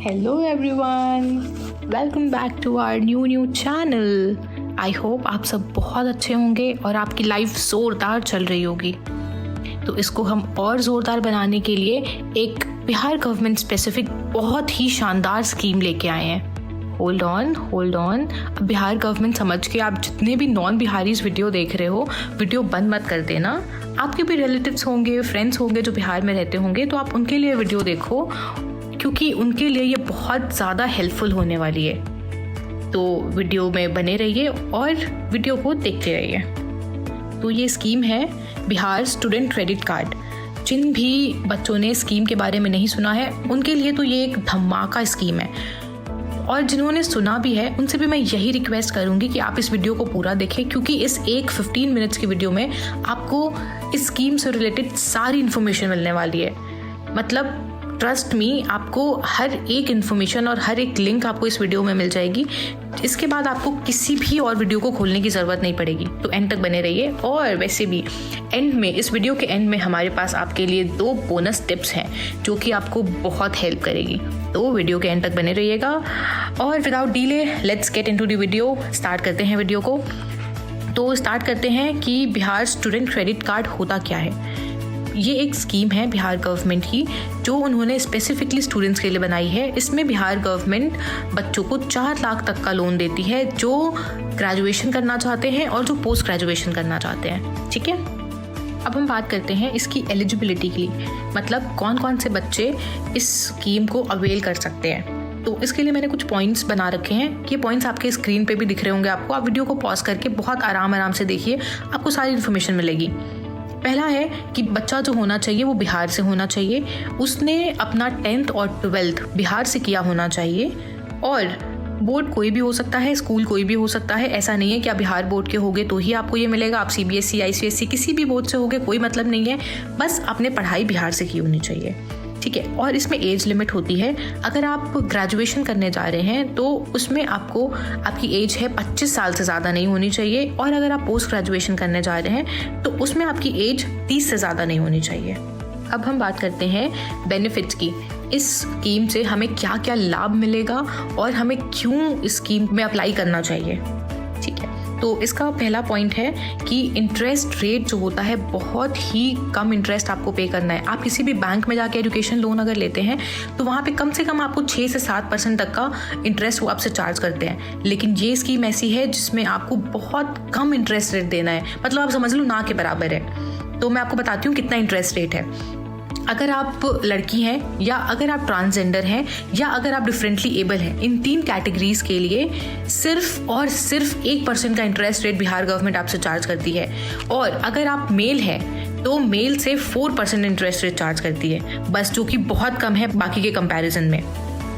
Hello everyone, welcome back to our new channel. I hope आप सब बहुत अच्छे होंगे और आपकी लाइफ ज़ोरदार चल रही होगी। तो इसको हम और ज़ोरदार बनाने के लिए एक बिहार गवर्नमेंट स्पेसिफिक बहुत ही शानदार स्कीम लेके आए हैं। Hold on. अब बिहार गवर्नमेंट समझ के आप जितने भी नॉन बिहारीज वीडियो देख रहे हो, वीडियो बंद मत कर देना। आपके भी रिलेटिव्स होंगे, फ्रेंड्स होंगे जो बिहार में रहते होंगे, तो आप उनके लिए वीडियो देखो क्योंकि उनके लिए ये बहुत ज़्यादा हेल्पफुल होने वाली है। तो वीडियो में बने रहिए और वीडियो को देखते रहिए। तो ये स्कीम है बिहार स्टूडेंट क्रेडिट कार्ड। जिन भी बच्चों ने स्कीम के बारे में नहीं सुना है उनके लिए तो ये एक धमाका स्कीम है, और जिन्होंने सुना भी है उनसे भी मैं यही रिक्वेस्ट करूंगी कि आप इस वीडियो को पूरा देखें, क्योंकि इस एक 15 मिनट्स की वीडियो में आपको इस स्कीम से रिलेटेड सारी इन्फॉर्मेशन मिलने वाली है। मतलब ट्रस्ट मी, आपको हर एक इन्फॉर्मेशन और हर एक लिंक आपको इस वीडियो में मिल जाएगी। इसके बाद आपको किसी भी और वीडियो को खोलने की ज़रूरत नहीं पड़ेगी। तो एंड तक बने रहिए। और वैसे भी एंड में, इस वीडियो के एंड में हमारे पास आपके लिए 2 बोनस टिप्स हैं जो कि आपको बहुत हेल्प करेगी। तो वीडियो के एंड तक बने रहिएगा। और without delay let's get into the video. Start करते हैं वीडियो को। तो स्टार्ट करते हैं कि बिहार स्टूडेंट क्रेडिट कार्ड होता क्या है। ये एक स्कीम है बिहार गवर्नमेंट की जो उन्होंने स्पेसिफिकली स्टूडेंट्स के लिए बनाई है। इसमें बिहार गवर्नमेंट बच्चों को 4 लाख तक का लोन देती है जो ग्रेजुएशन करना चाहते हैं और जो पोस्ट ग्रेजुएशन करना चाहते हैं। ठीक है, अब हम बात करते हैं इसकी एलिजिबिलिटी की, मतलब कौन कौन से बच्चे इस स्कीम को अवेल कर सकते हैं। तो इसके लिए मैंने कुछ पॉइंट्स बना रखे हैं। ये पॉइंट्स आपके स्क्रीन पे भी दिख रहे होंगे आपको। आप वीडियो को पॉज करके बहुत आराम से देखिए, आपको सारी इन्फॉर्मेशन मिलेगी। पहला है कि बच्चा जो होना चाहिए वो बिहार से होना चाहिए, उसने अपना 10th और 12th बिहार से किया होना चाहिए, और बोर्ड कोई भी हो सकता है, स्कूल कोई भी हो सकता है। ऐसा नहीं है कि आप बिहार बोर्ड के होगे तो ही आपको ये मिलेगा। आप CBSE, ICSE किसी भी बोर्ड से होगे कोई मतलब नहीं है, बस आपने पढ़ाई बिहार से की होनी चाहिए। ठीक है, और इसमें एज लिमिट होती है। अगर आप ग्रेजुएशन करने जा रहे हैं तो उसमें आपकी एज है 25 साल से ज़्यादा नहीं होनी चाहिए, और अगर आप पोस्ट ग्रेजुएशन करने जा रहे हैं तो उसमें आपकी एज 30 से ज़्यादा नहीं होनी चाहिए। अब हम बात करते हैं बेनिफिट्स की। इस स्कीम से हमें क्या क्या लाभ मिलेगा और हमें क्यों इस स्कीम में अप्लाई करना चाहिए। ठीक है, तो इसका पहला पॉइंट है कि इंटरेस्ट रेट जो होता है बहुत ही कम इंटरेस्ट आपको पे करना है। आप किसी भी बैंक में जाके एजुकेशन लोन अगर लेते हैं तो वहाँ पे कम से कम आपको 6 से 7% तक का इंटरेस्ट वो आपसे चार्ज करते हैं। लेकिन ये स्कीम ऐसी है जिसमें आपको बहुत कम इंटरेस्ट रेट देना है, मतलब आप समझ लो ना के बराबर है। तो मैं आपको बताती हूँ कितना इंटरेस्ट रेट है। अगर आप लड़की हैं, या अगर आप ट्रांसजेंडर हैं, या अगर आप डिफरेंटली एबल हैं, इन 3 कैटेगरीज के लिए सिर्फ और सिर्फ 1% का इंटरेस्ट रेट बिहार गवर्नमेंट आपसे चार्ज करती है। और अगर आप मेल हैं तो मेल से 4% इंटरेस्ट रेट चार्ज करती है, बस, जो कि बहुत कम है बाकी के कंपैरिजन में।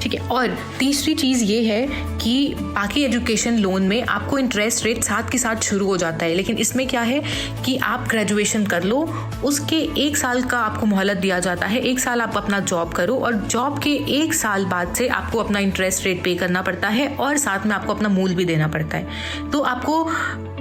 ठीक है, और तीसरी चीज़ ये है कि बाकी एजुकेशन लोन में आपको इंटरेस्ट रेट साथ के साथ शुरू हो जाता है, लेकिन इसमें क्या है कि आप ग्रेजुएशन कर लो, उसके 1 साल का आपको मोहलत दिया जाता है। 1 साल आप अपना जॉब करो और जॉब के 1 साल बाद से आपको अपना इंटरेस्ट रेट पे करना पड़ता है, और साथ में आपको अपना मूल भी देना पड़ता है। तो आपको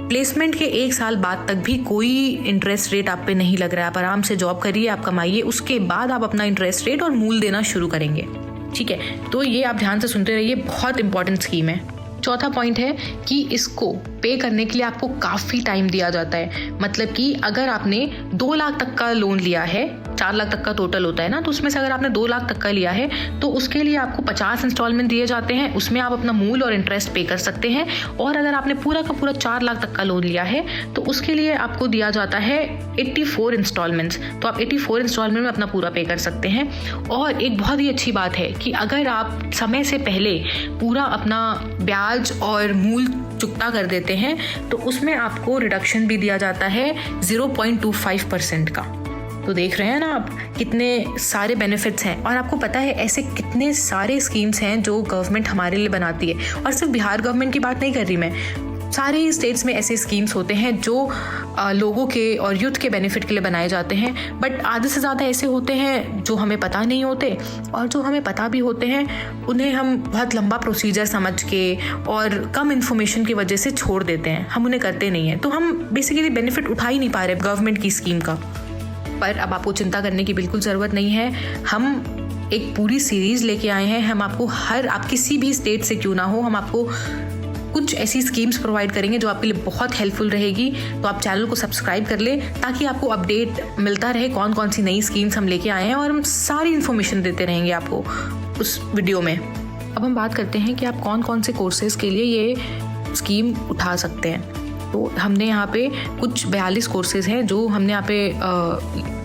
प्लेसमेंट के 1 साल बाद तक भी कोई इंटरेस्ट रेट आप पे नहीं लग रहा है। आप आराम से जॉब करिए, आप कमाइए, उसके बाद आप अपना इंटरेस्ट रेट और मूल देना शुरू करेंगे। ठीक है, तो ये आप ध्यान से सुनते रहिए, बहुत इंपॉर्टेंट स्कीम है। चौथा पॉइंट है कि इसको पे करने के लिए आपको काफ़ी टाइम दिया जाता है। मतलब कि अगर आपने 2 लाख तक का लोन लिया है, 4 लाख तक का टोटल होता है ना, तो उसमें से अगर आपने 2 लाख तक का लिया है तो उसके लिए आपको 50 इंस्टॉलमेंट दिए जाते हैं। उसमें आप अपना मूल और इंटरेस्ट पे कर सकते हैं। और अगर आपने पूरा का पूरा 4 लाख तक का लोन लिया है तो उसके लिए आपको दिया जाता है 84 इंस्टॉलमेंट्स। तो आप 84 इंस्टॉलमेंट में अपना पूरा पे कर सकते हैं। और एक बहुत ही अच्छी बात है कि अगर आप समय से पहले पूरा अपना ब्याज और मूल चुकता कर देते हैं तो उसमें आपको रिडक्शन भी दिया जाता है 0.25% का। तो देख रहे हैं ना आप कितने सारे बेनिफिट्स हैं। और आपको पता है ऐसे कितने सारे स्कीम्स हैं जो गवर्नमेंट हमारे लिए बनाती है, और सिर्फ बिहार गवर्नमेंट की बात नहीं कर रही मैं, सारे स्टेट्स में ऐसे स्कीम्स होते हैं जो लोगों के और यूथ के बेनिफिट के लिए बनाए जाते हैं। बट आधे से ज़्यादा ऐसे होते हैं जो हमें पता नहीं होते, और जो हमें पता भी होते हैं उन्हें हम बहुत लंबा प्रोसीजर समझ के और कम इन्फॉर्मेशन की वजह से छोड़ देते हैं, हम उन्हें करते नहीं हैं। तो हम बेसिकली बेनिफिट उठा ही नहीं पा रहे गवर्नमेंट की स्कीम का। पर अब आपको चिंता करने की बिल्कुल ज़रूरत नहीं है। हम एक पूरी सीरीज़ लेके आए हैं। हम आपको आप किसी भी स्टेट से क्यों ना हो, हम आपको कुछ ऐसी स्कीम्स प्रोवाइड करेंगे जो आपके लिए बहुत हेल्पफुल रहेगी। तो आप चैनल को सब्सक्राइब कर लें ताकि आपको अपडेट मिलता रहे कौन कौन सी नई स्कीम्स हम लेके आए हैं, और हम सारी इन्फॉर्मेशन देते रहेंगे आपको उस वीडियो में। अब हम बात करते हैं कि आप कौन कौन से कोर्सेज़ के लिए ये स्कीम उठा सकते हैं। तो हमने यहाँ पे कुछ 42 कोर्सेज़ हैं जो हमने यहाँ पे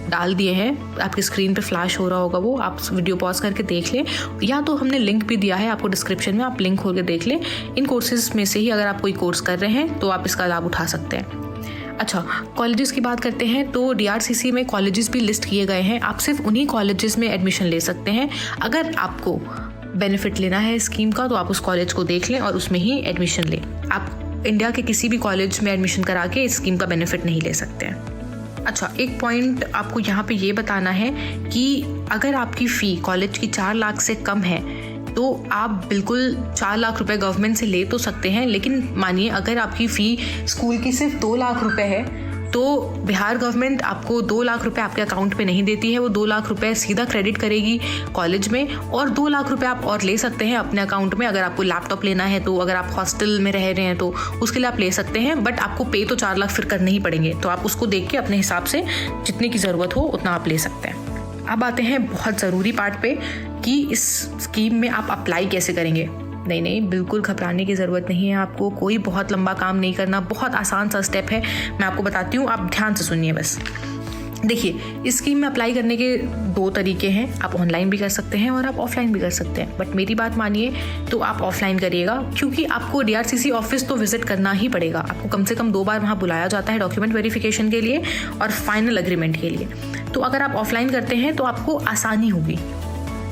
डाल दिए हैं। आपकी स्क्रीन पे फ्लैश हो रहा होगा, वो आप वीडियो पॉज करके देख लें, या तो हमने लिंक भी दिया है आपको डिस्क्रिप्शन में, आप लिंक खोल के देख लें। इन कोर्सेज़ में से ही अगर आप कोई कोर्स कर रहे हैं तो आप इसका लाभ उठा सकते हैं। अच्छा, कॉलेजेस की बात करते हैं तो DRCC में कॉलेजेस भी लिस्ट किए गए हैं। आप सिर्फ उन्हीं कॉलेजेस में एडमिशन ले सकते हैं। अगर आपको बेनिफिट लेना है स्कीम का तो आप उस कॉलेज को देख लें और उसमें ही एडमिशन लें। आप इंडिया के किसी भी कॉलेज में एडमिशन करा के इस स्कीम का बेनिफिट नहीं ले सकते हैं। अच्छा, एक पॉइंट आपको यहाँ पे ये बताना है कि अगर आपकी फ़ी कॉलेज की 4 लाख से कम है तो आप बिल्कुल 4 लाख रुपए गवर्नमेंट से ले तो सकते हैं, लेकिन मानिए अगर आपकी फ़ी स्कूल की सिर्फ 2 लाख रुपए है तो बिहार गवर्नमेंट आपको 2 लाख रुपए आपके अकाउंट पे नहीं देती है। वो 2 लाख रुपए सीधा क्रेडिट करेगी कॉलेज में, और 2 लाख रुपए आप और ले सकते हैं अपने अकाउंट में। अगर आपको लैपटॉप लेना है तो, अगर आप हॉस्टल में रह रहे हैं तो उसके लिए आप ले सकते हैं, बट आपको पे तो 4 लाख फिर करने ही पड़ेंगे। तो आप उसको देख के अपने हिसाब से जितने की ज़रूरत हो उतना आप ले सकते हैं। अब आते हैं बहुत ज़रूरी पार्ट पे कि इस स्कीम में आप अप्लाई कैसे करेंगे। नहीं, बिल्कुल घबराने की ज़रूरत नहीं है आपको, कोई बहुत लंबा काम नहीं करना, बहुत आसान सा स्टेप है। मैं आपको बताती हूँ, आप ध्यान से सुनिए बस। देखिए, इस स्कीम में अप्लाई करने के 2 तरीके हैं। आप ऑनलाइन भी कर सकते हैं और आप ऑफलाइन भी कर सकते हैं, बट मेरी बात मानिए तो आप ऑफलाइन करिएगा, क्योंकि आपको DRCC ऑफिस तो विजिट करना ही पड़ेगा। आपको कम से कम 2 बार वहाँ बुलाया जाता है डॉक्यूमेंट वेरिफिकेशन के लिए और फाइनल एग्रीमेंट के लिए। तो अगर आप ऑफलाइन करते हैं तो आपको आसानी होगी,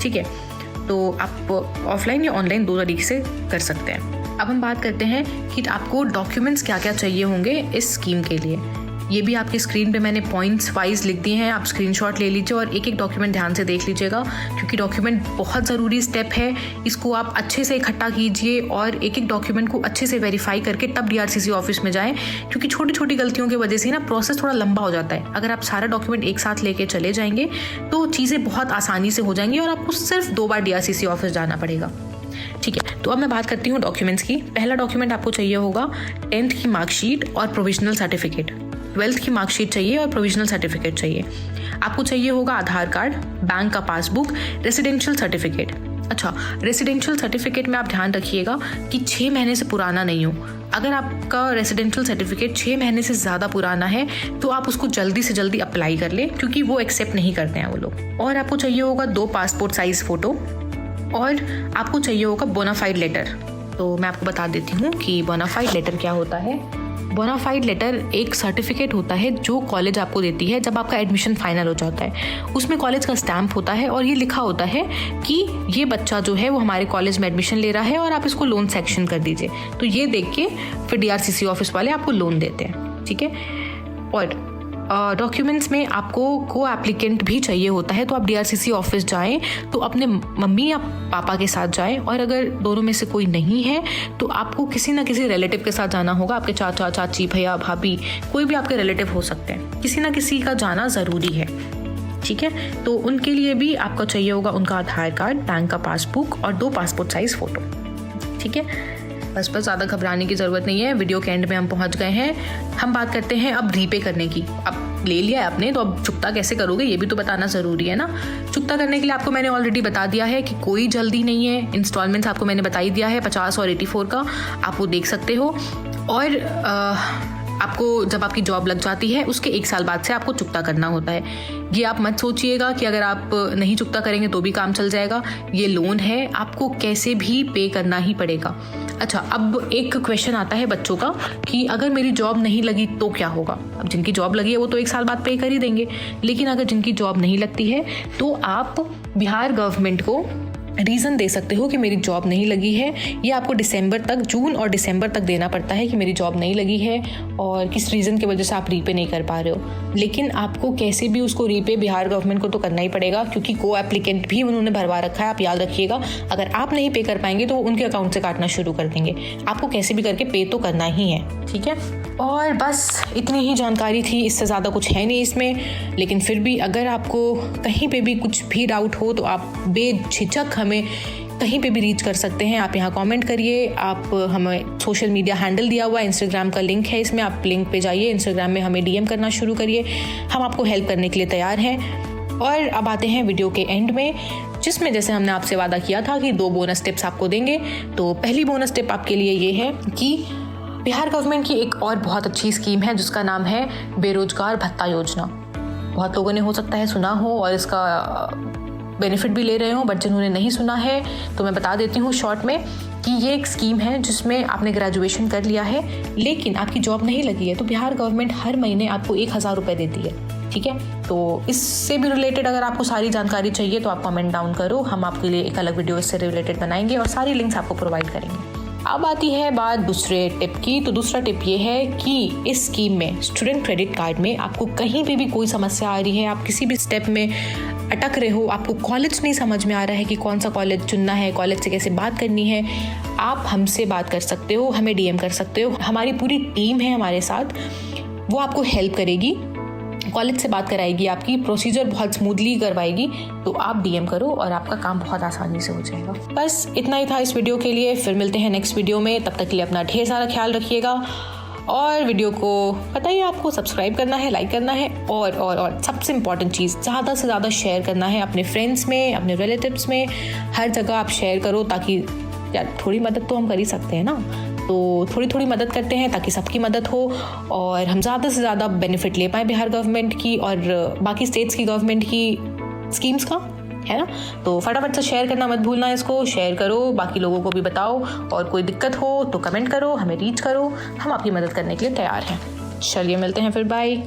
ठीक है। तो आप ऑफलाइन या ऑनलाइन 2 तरीके से कर सकते हैं। अब हम बात करते हैं कि आपको डॉक्यूमेंट्स क्या क्या चाहिए होंगे इस स्कीम के लिए। ये भी आपकी स्क्रीन पे मैंने पॉइंट्स वाइज लिख दिए हैं, आप स्क्रीनशॉट ले लीजिए और एक एक डॉक्यूमेंट ध्यान से देख लीजिएगा, क्योंकि डॉक्यूमेंट बहुत ज़रूरी स्टेप है। इसको आप अच्छे से इकट्ठा कीजिए और एक एक डॉक्यूमेंट को अच्छे से वेरीफाई करके तब DRCC ऑफिस में जाएं, क्योंकि छोटी छोटी गलतियों की वजह से ना प्रोसेस थोड़ा लंबा हो जाता है। अगर आप सारा डॉक्यूमेंट एक साथ लेके चले जाएंगे तो चीज़ें बहुत आसानी से हो जाएंगी और आपको सिर्फ 2 बार DRCC ऑफिस जाना पड़ेगा, ठीक है। तो अब मैं बात करती हूँ डॉक्यूमेंट्स की। पहला डॉक्यूमेंट आपको चाहिए होगा 10th की मार्कशीट और प्रोविजनल सर्टिफिकेट। 12th की मार्कशीट चाहिए और प्रोविजनल सर्टिफिकेट चाहिए। आपको चाहिए होगा आधार कार्ड, बैंक का पासबुक, रेसिडेंशियल सर्टिफिकेट। अच्छा, रेसिडेंशियल सर्टिफिकेट में आप ध्यान रखिएगा कि 6 महीने से पुराना नहीं हो। अगर आपका रेसिडेंशियल सर्टिफिकेट 6 महीने से ज़्यादा पुराना है तो आप उसको जल्दी से जल्दी अप्लाई कर लें, क्योंकि वो एक्सेप्ट नहीं करते हैं वो लोग। और आपको चाहिए होगा 2 पासपोर्ट साइज़ फ़ोटो, और आपको चाहिए होगा बोनाफाइड लेटर। तो मैं आपको बता देती हूँ कि बोनाफाइड लेटर क्या होता है। बोनाफाइड लेटर एक सर्टिफिकेट होता है जो कॉलेज आपको देती है जब आपका एडमिशन फाइनल हो जाता है। उसमें कॉलेज का स्टैम्प होता है और ये लिखा होता है कि ये बच्चा जो है वो हमारे कॉलेज में एडमिशन ले रहा है और आप इसको लोन सेक्शन कर दीजिए। तो ये देख के फिर DRCC ऑफिस वाले आपको लोन देते हैं, ठीक है। और डॉक्यूमेंट्स में आपको को एप्लीकेंट भी चाहिए होता है। तो आप DRCC ऑफिस जाएं तो अपने मम्मी या पापा के साथ जाएं, और अगर दोनों में से कोई नहीं है तो आपको किसी ना किसी रिलेटिव के साथ जाना होगा। आपके चाचा, चाची, भैया, भाभी, कोई भी आपके रिलेटिव हो सकते हैं। किसी ना किसी का जाना ज़रूरी है, ठीक है। तो उनके लिए भी आपको चाहिए होगा उनका आधार कार्ड, बैंक का पासबुक और 2 पासपोर्ट साइज़ फ़ोटो, ठीक है। बस ज़्यादा घबराने की ज़रूरत नहीं है। वीडियो के एंड में हम पहुंच गए हैं। हम बात करते हैं अब रीपे करने की। अब ले लिया है आपने तो अब चुकता कैसे करोगे ये भी तो बताना ज़रूरी है ना। चुकता करने के लिए आपको मैंने ऑलरेडी बता दिया है कि कोई जल्दी नहीं है। इंस्टॉलमेंट्स आपको मैंने बता ही दिया है 50 और 84 का, आप वो देख सकते हो। और आपको जब आपकी जॉब लग जाती है उसके 1 साल बाद से आपको चुकता करना होता है। ये आप मत सोचिएगा कि अगर आप नहीं चुकता करेंगे तो भी काम चल जाएगा। ये लोन है, आपको कैसे भी पे करना ही पड़ेगा। अच्छा, अब एक क्वेश्चन आता है बच्चों का कि अगर मेरी जॉब नहीं लगी तो क्या होगा। अब जिनकी जॉब लगी है वो तो 1 साल बाद पे कर ही देंगे, लेकिन अगर जिनकी जॉब नहीं लगती है तो आप बिहार गवर्नमेंट को रीज़न दे सकते हो कि मेरी जॉब नहीं लगी है। ये आपको दिसंबर तक, जून और दिसंबर तक देना पड़ता है कि मेरी जॉब नहीं लगी है और किस रीज़न की वजह से आप रीपे नहीं कर पा रहे हो। लेकिन आपको कैसे भी उसको रीपे बिहार गवर्नमेंट को तो करना ही पड़ेगा, क्योंकि को एप्लीकेंट भी उन्होंने भरवा रखा है। आप याद रखिएगा, अगर आप नहीं पे कर पाएंगे तो उनके अकाउंट से काटना शुरू कर देंगे। आपको कैसे भी करके पे तो करना ही है, ठीक है। और बस इतनी ही जानकारी थी, इससे ज़्यादा कुछ है नहीं इसमें। लेकिन फिर भी अगर आपको कहीं पे भी कुछ भी डाउट हो तो आप बेझिझक हमें कहीं पे भी रीच कर सकते हैं। आप यहाँ कमेंट करिए, आप हमें सोशल मीडिया हैंडल दिया हुआ है, इंस्टाग्राम का लिंक है इसमें, आप लिंक पे जाइए, इंस्टाग्राम में हमें डीएम करना शुरू करिए, हम आपको हेल्प करने के लिए तैयार हैं। और अब आते हैं वीडियो के एंड में, जिसमें जैसे हमने आपसे वादा किया था कि 2 बोनस टिप्स आपको देंगे। तो पहली बोनस टिप आपके लिए ये है कि बिहार गवर्नमेंट की एक और बहुत अच्छी स्कीम है जिसका नाम है बेरोजगार भत्ता योजना। बहुत लोगों ने हो सकता है सुना हो और इसका बेनिफिट भी ले रहे हो, बट जिन्होंने नहीं सुना है तो मैं बता देती हूँ शॉर्ट में कि ये एक स्कीम है जिसमें आपने ग्रेजुएशन कर लिया है लेकिन आपकी जॉब नहीं लगी है, तो बिहार गवर्नमेंट हर महीने आपको 1,000 रुपये देती है। ठीक है, तो इससे भी रिलेटेड अगर आपको सारी जानकारी चाहिए तो आप कमेंट डाउन करो, हम आपके लिए एक अलग वीडियो इससे रिलेटेड बनाएंगे और सारी लिंक्स आपको प्रोवाइड करेंगे। अब आती है बात दूसरे टिप की। तो दूसरा टिप ये है कि इस स्कीम में स्टूडेंट क्रेडिट कार्ड में आपको कहीं पे भी कोई समस्या आ रही है, आप किसी भी स्टेप में अटक रहे हो, आपको कॉलेज नहीं समझ में आ रहा है कि कौन सा कॉलेज चुनना है, कॉलेज से कैसे बात करनी है, आप हमसे बात कर सकते हो, हमें डीएम कर सकते हो। हमारी पूरी टीम है हमारे साथ, वो आपको हेल्प करेगी, कॉलेज से बात कराएगी, आपकी प्रोसीजर बहुत स्मूथली करवाएगी। तो आप डीएम करो और आपका काम बहुत आसानी से हो जाएगा। बस इतना ही था इस वीडियो के लिए, फिर मिलते हैं नेक्स्ट वीडियो में। तब तक के लिए अपना ढेर सारा ख्याल रखिएगा और वीडियो को बताइए आपको सब्सक्राइब करना है, लाइक करना है और सबसे इम्पॉर्टेंट चीज़ ज़्यादा से ज़्यादा शेयर करना है अपने फ्रेंड्स में, अपने रिलेटिव्स में, हर जगह आप शेयर करो ताकि यार थोड़ी मदद तो हम कर ही सकते हैं ना। तो थोड़ी मदद करते हैं ताकि सबकी मदद हो और हम ज़्यादा से ज़्यादा बेनिफिट ले पाएँ बिहार गवर्नमेंट की और बाकी स्टेट्स की गवर्नमेंट की स्कीम्स का, है ना। तो फटाफट से शेयर करना मत भूलना, इसको शेयर करो, बाकी लोगों को भी बताओ और कोई दिक्कत हो तो कमेंट करो, हमें रीच करो, हम आपकी मदद करने के लिए तैयार हैं। चलिए मिलते हैं फिर, बाय।